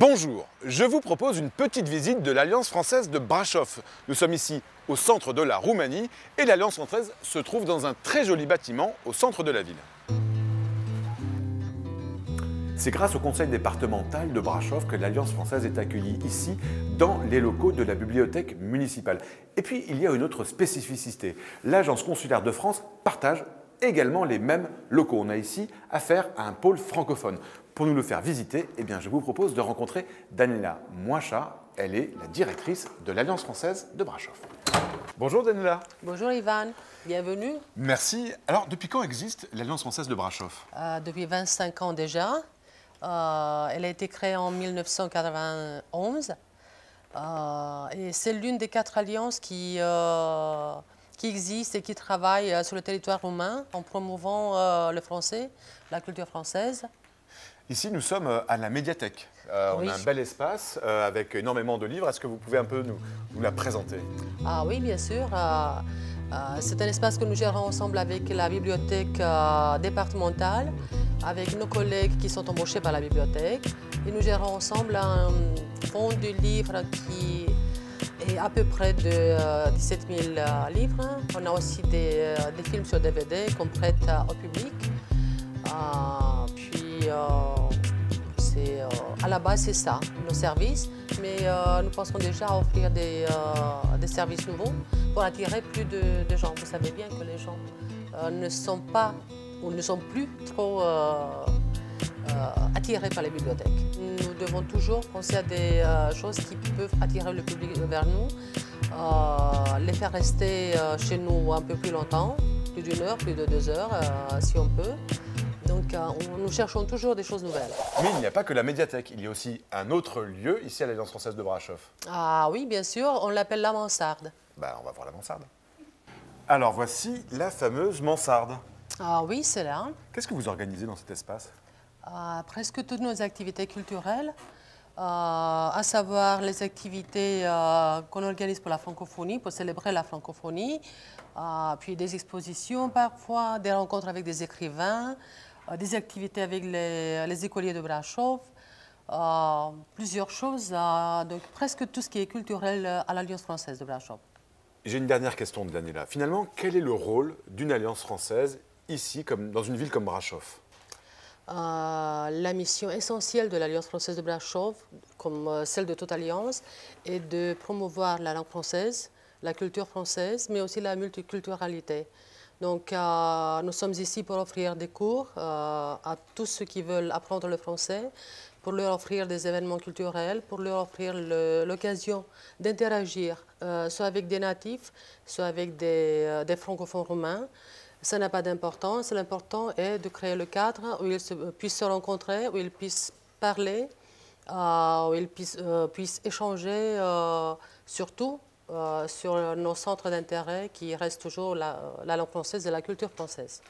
Bonjour, je vous propose une petite visite de l'Alliance française de Brașov. Nous sommes ici au centre de la Roumanie et l'Alliance française se trouve dans un très joli bâtiment au centre de la ville. C'est grâce au conseil départemental de Brașov que l'Alliance française est accueillie ici, dans les locaux de la bibliothèque municipale. Et puis, il y a une autre spécificité. L'Agence consulaire de France partage également les mêmes locaux. On a ici affaire à un pôle francophone. Pour nous le faire visiter, eh bien, je vous propose de rencontrer Daniela Moacha. Elle est la directrice de l'Alliance française de Brașov. Bonjour Daniela. Bonjour Ivan, bienvenue. Merci. Alors, depuis quand existe l'Alliance française de Brașov? Depuis 25 ans déjà. Elle a été créée en 1991 et c'est l'une des 4 alliances qui existent et qui travaillent sur le territoire roumain en promouvant le français, la culture française. Ici, nous sommes à la médiathèque. Oui. On a un bel espace avec énormément de livres. Est-ce que vous pouvez un peu nous la présenter? Ah oui, bien sûr. C'est un espace que nous gérons ensemble avec la bibliothèque départementale, avec nos collègues qui sont embauchés par la bibliothèque. Et nous gérons ensemble un fonds de livres qui est à peu près de 17 000 livres. On a aussi des films sur DVD qu'on prête au public. À la base, c'est ça, nos services, mais nous pensons déjà à offrir des services nouveaux pour attirer plus de gens. Vous savez bien que les gens ne sont pas ou ne sont plus trop attirés par les bibliothèques. Nous devons toujours penser à des choses qui peuvent attirer le public vers nous, les faire rester chez nous un peu plus longtemps, plus d'1 heure, plus de 2 heures, si on peut. Donc nous cherchons toujours des choses nouvelles. Mais il n'y a pas que la médiathèque, il y a aussi un autre lieu ici à l'Alliance française de Brașov. Ah oui, bien sûr, on l'appelle la mansarde. On va voir la mansarde. Alors voici la fameuse mansarde. Ah oui, c'est là. Qu'est-ce que vous organisez dans cet espace? Presque toutes nos activités culturelles, à savoir les activités qu'on organise pour la francophonie, pour célébrer la francophonie, puis des expositions parfois, des rencontres avec des écrivains, des activités avec les écoliers de Brașov, plusieurs choses, donc presque tout ce qui est culturel à l'Alliance française de Brașov. J'ai une dernière question de Daniela. Finalement, quel est le rôle d'une alliance française ici, dans une ville comme Brașov? La mission essentielle de l'Alliance française de Brașov, comme celle de toute alliance, est de promouvoir la langue française, la culture française, mais aussi la multiculturalité. Donc, nous sommes ici pour offrir des cours à tous ceux qui veulent apprendre le français, pour leur offrir des événements culturels, pour leur offrir l'occasion d'interagir, soit avec des natifs, soit avec des francophones roumains. Ça n'a pas d'importance. L'important est de créer le cadre où ils puissent se rencontrer, où ils puissent parler, où ils puissent échanger, surtout sur nos centres d'intérêt qui restent toujours la langue française et la culture française.